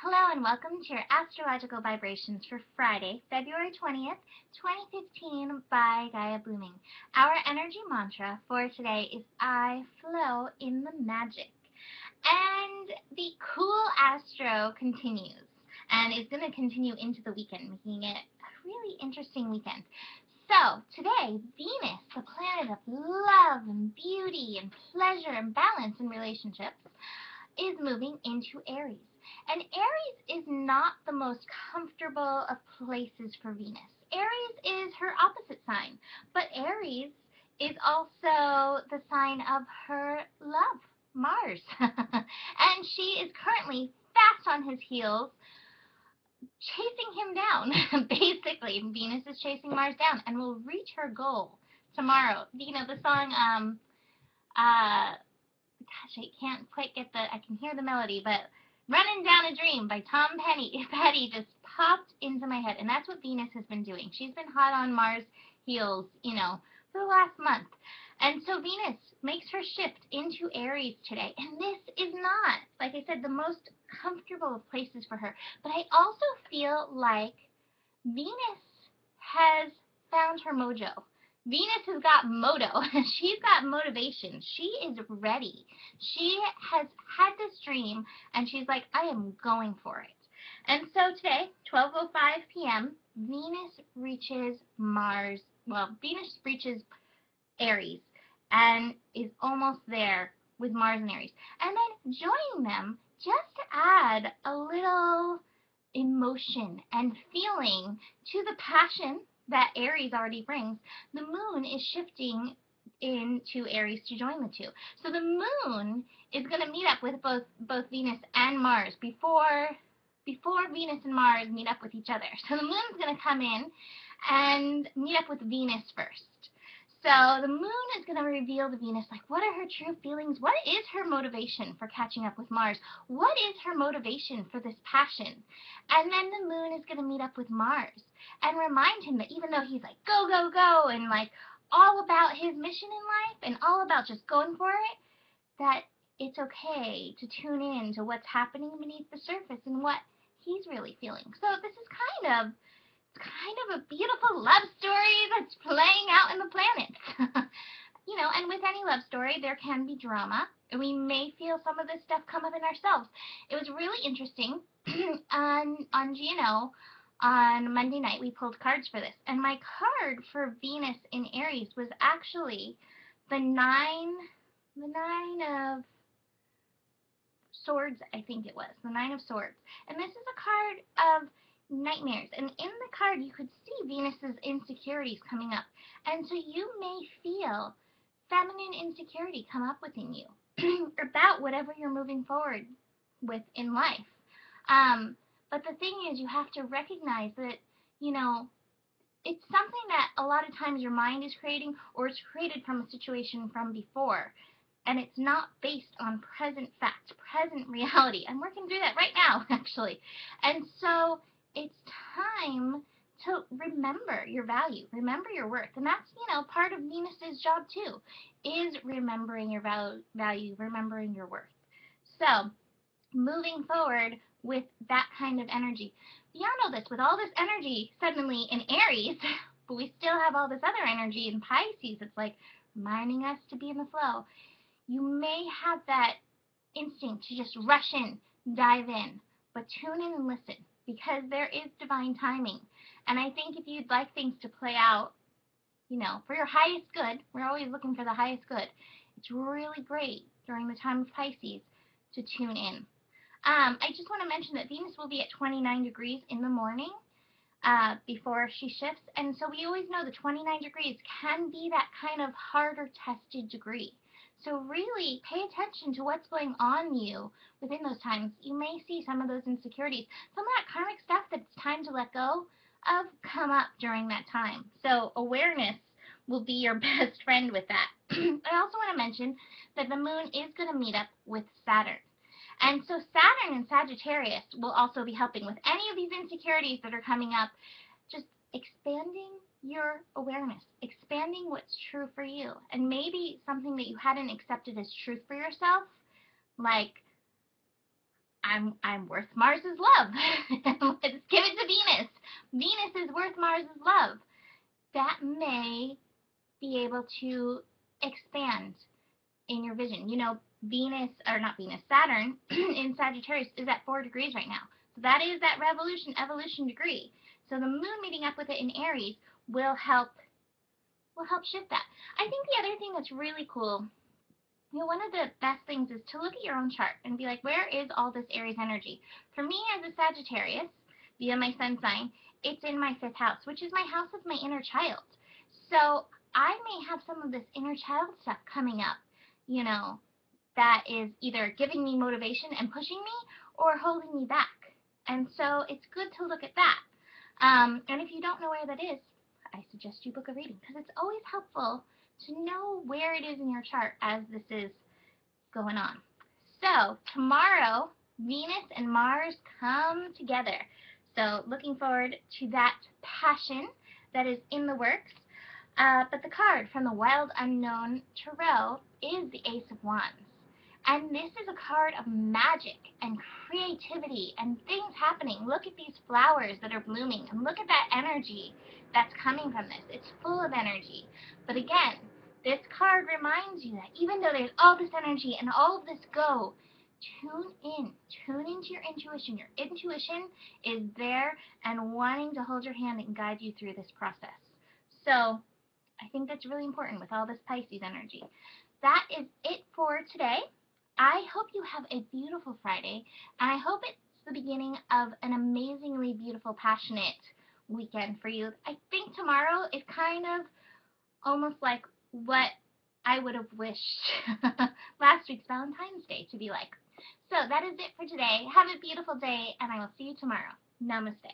Hello and welcome to your astrological vibrations for Friday, February 20th, 2015 by Gaia Blooming. Our energy mantra for today is I flow in the magic. And the cool astro continues and is going to continue into the weekend, making it a really interesting weekend. So today, Venus, the planet of love and beauty and pleasure and balance in relationships, is moving into Aries. And Aries is not the most comfortable of places for Venus. Aries is her opposite sign, but Aries is also the sign of her love, Mars. And she is currently fast on his heels, chasing him down. Basically, Venus is chasing Mars down and will reach her goal tomorrow. You know, the song, gosh, I can't quite get I can hear the melody, but Running Down a Dream by Tom Petty just popped into my head, and that's what Venus has been doing. She's been hot on Mars' heels, for the last month. And so Venus makes her shift into Aries today, and this is not, like I said, the most comfortable of places for her. But I also feel like Venus has found her mojo. Venus has got moto. She's got motivation. She is ready. She has had this dream, and she's like, I am going for it. And so today, 12:05 p.m., Venus reaches Venus reaches Aries and is almost there with Mars and Aries. And then joining them just to add a little emotion and feeling to the passion that Aries already brings, the moon is shifting into Aries to join the two. So the moon is going to meet up with both Venus and Mars before Venus and Mars meet up with each other. So the moon's going to come in and meet up with Venus first. So the moon is going to reveal to Venus, like, what are her true feelings? What is her motivation for catching up with Mars? What is her motivation for this passion? And then the moon is going to meet up with Mars and remind him that even though he's like, go, go, go, and like all about his mission in life and all about just going for it, that it's okay to tune in to what's happening beneath the surface and what he's really feeling. So this is kind of a beautiful love story that's playing out in the planets. And with any love story, there can be drama. We may feel some of this stuff come up in ourselves. It was really interesting. on GNO, on Monday night, we pulled cards for this. And my card for Venus in Aries was actually the nine of swords, I think it was. The 9 of swords. And this is a card of nightmares, and in the card you could see Venus's insecurities coming up, and so you may feel feminine insecurity come up within you about whatever you're moving forward with in life. But the thing is, you have to recognize that it's something that a lot of times your mind is creating, or it's created from a situation from before, and it's not based on present facts, present reality. I'm working through that right now, actually. And so it's time to remember your value, remember your worth. And that's, part of Venus's job too, is remembering your value, remembering your worth. So moving forward with that kind of energy. Y'all know this, with all this energy suddenly in Aries, but we still have all this other energy in Pisces. It's like reminding us to be in the flow. You may have that instinct to just rush in, dive in, but tune in and listen, because there is divine timing. And I think if you'd like things to play out, for your highest good, we're always looking for the highest good, it's really great during the time of Pisces to tune in. I just want to mention that Venus will be at 29 degrees in the morning before she shifts. And so we always know the 29 degrees can be that kind of harder tested degree. So really pay attention to what's going on you within those times. You may see some of those insecurities, some of that karmic stuff that it's time to let go of come up during that time. So awareness will be your best friend with that. I also want to mention that the moon is going to meet up with Saturn. And so Saturn and Sagittarius will also be helping with any of these insecurities that are coming up, just expanding your awareness, expanding what's true for you. And maybe something that you hadn't accepted as truth for yourself, like I'm worth Mars's love. Let's give it to Venus. Venus is worth Mars's love. That may be able to expand in your vision. You know, Venus, or not Venus, Saturn in Sagittarius is at 4 degrees right now. So that is that revolution, evolution degree. So the moon meeting up with it in Aries will help shift that. I think the other thing that's really cool, you know, one of the best things is to look at your own chart and be like, where is all this Aries energy? For me as a Sagittarius, via my sun sign, it's in my 5th house, which is my house of my inner child. So I may have some of this inner child stuff coming up, you know, that is either giving me motivation and pushing me or holding me back. And so it's good to look at that. And if you don't know where that is, I suggest you book a reading because it's always helpful to know where it is in your chart as this is going on. So tomorrow, Venus and Mars come together. So looking forward to that passion that is in the works. But the card from the Wild Unknown Tarot is the Ace of Wands. And this is a card of magic and creativity and things happening. Look at these flowers that are blooming and look at that energy that's coming from this. It's full of energy. But again, this card reminds you that even though there's all this energy and all of this go, tune in. Tune into your intuition. Your intuition is there and wanting to hold your hand and guide you through this process. So I think that's really important with all this Pisces energy. That is it for today. I hope you have a beautiful Friday, and I hope it's the beginning of an amazingly beautiful, passionate weekend for you. I think tomorrow is kind of almost like what I would have wished last week's Valentine's Day to be like. So that is it for today. Have a beautiful day, and I will see you tomorrow. Namaste.